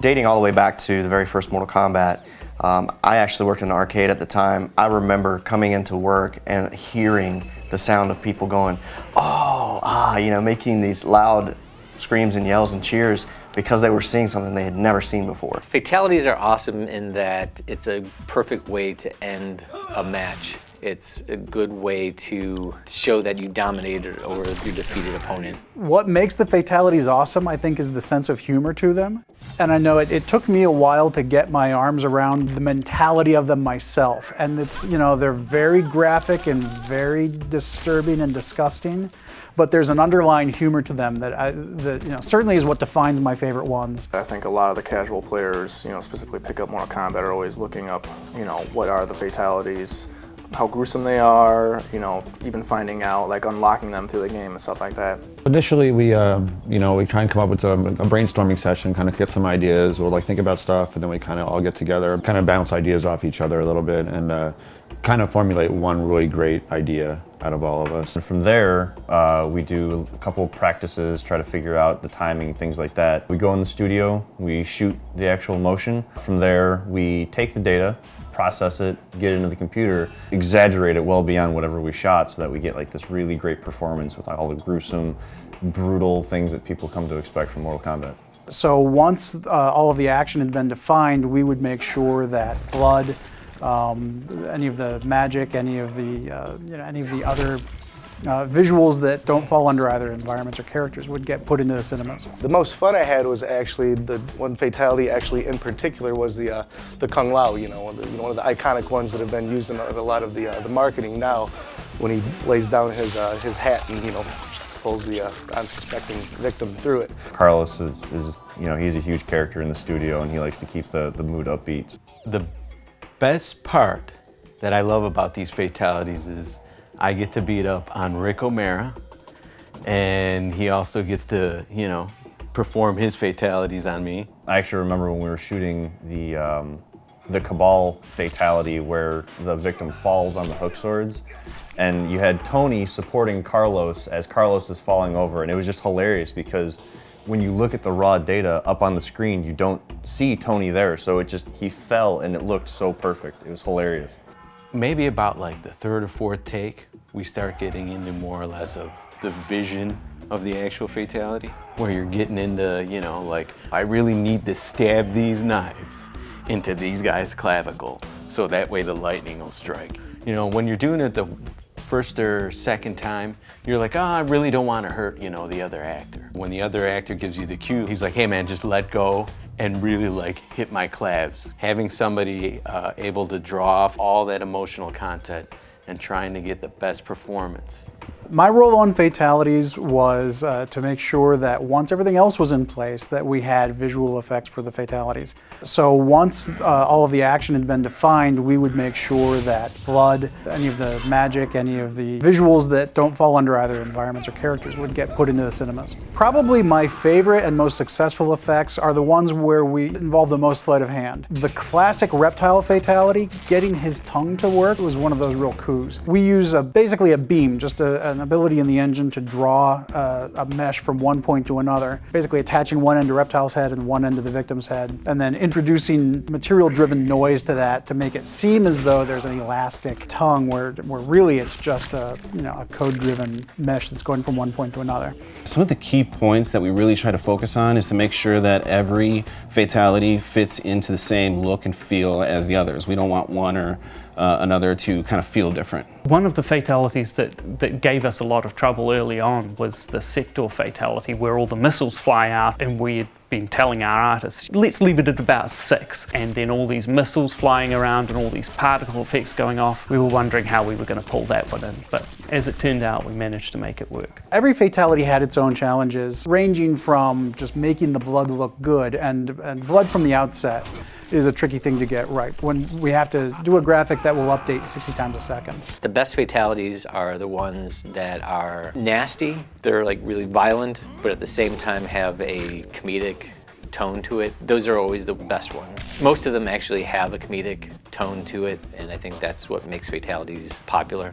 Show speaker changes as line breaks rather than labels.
Dating all the way back to the very first Mortal Kombat, I actually worked in an arcade at the time. I remember coming into work and hearing the sound of people going, oh, making these loud screams and yells and cheers because they were seeing something they had never seen before.
Fatalities are awesome in that it's a perfect way to end a match. It's a good way to show that you dominated over your defeated opponent.
What makes the fatalities awesome, I think, is the sense of humor to them. And I know it took me a while to get my arms around the mentality of them myself. And it's, they're very graphic and very disturbing and disgusting, but there's an underlying humor to them that certainly is what defines my favorite ones.
I think a lot of the casual players, specifically pick up Mortal Kombat, are always looking up, what are the fatalities, how gruesome they are, even finding out, like unlocking them through the game and stuff like that.
Initially, we try and come up with a brainstorming session, kind of get some ideas, or think about stuff, and then we kind of all get together, kind of bounce ideas off each other a little bit, and kind of formulate one really great idea out of all of us.
And from there, we do a couple practices, try to figure out the timing, things like that. We go in the studio, we shoot the actual motion. From there, we take the data, process it, get it into the computer, exaggerate it well beyond whatever we shot so that we get this really great performance with all the gruesome, brutal things that people come to expect from Mortal Kombat.
So once all of the action had been defined, we would make sure that blood, any of the magic, any of the other visuals that don't fall under either environments or characters would get put into the cinemas.
The most fun I had was actually the one fatality in particular was the Kung Lao, one of the iconic ones that have been used in a lot of the marketing now, when he lays down his hat and pulls the unsuspecting victim through it.
Carlos is he's a huge character in the studio, and he likes to keep the mood upbeat.
The best part that I love about these fatalities is I get to beat up on Rick O'Mara, and he also gets to, perform his fatalities on me.
I actually remember when we were shooting the Cabal fatality where the victim falls on the hook swords, and you had Tony supporting Carlos as Carlos is falling over, and it was just hilarious because when you look at the raw data up on the screen, you don't see Tony there, so he fell and it looked so perfect. It was hilarious.
Maybe about the third or fourth take, we start getting into more or less of the vision of the actual fatality, where you're getting into, I really need to stab these knives into these guys' clavicle, so that way the lightning will strike. When you're doing it the first or second time, you're like, I really don't want to hurt, the other actor. When the other actor gives you the cue, he's like, hey man, just let go and really hit my clavs. Having somebody able to draw off all that emotional content and trying to get the best performance.
My role on fatalities was to make sure that once everything else was in place, that we had visual effects for the fatalities. So once all of the action had been defined, we would make sure that blood, any of the magic, any of the visuals that don't fall under either environments or characters would get put into the cinemas. Probably my favorite and most successful effects are the ones where we involve the most sleight of hand. The classic reptile fatality, getting his tongue to work, was one of those real coups. We use basically a beam, just an ability in the engine to draw a mesh from one point to another, basically attaching one end to Reptile's head and one end to the victim's head, and then introducing material-driven noise to that to make it seem as though there's an elastic tongue where really it's just a code-driven mesh that's going from one point to another.
Some of the key points that we really try to focus on is to make sure that every fatality fits into the same look and feel as the others. We don't want one or another to kind of feel different.
One of the fatalities that gave us a lot of trouble early on was the sector fatality, where all the missiles fly out, and we had been telling our artists, let's leave it at about 6, and then all these missiles flying around and all these particle effects going off. We were wondering how we were going to pull that one in, but as it turned out, we managed to make it work.
Every fatality had its own challenges, ranging from just making the blood look good, and blood from the outset is a tricky thing to get right when we have to do a graphic that will update 60 times a second.
The best fatalities are the ones that are nasty. They're really violent, but at the same time have a comedic tone to it. Those are always the best ones. Most of them actually have a comedic tone to it, and I think that's what makes fatalities popular.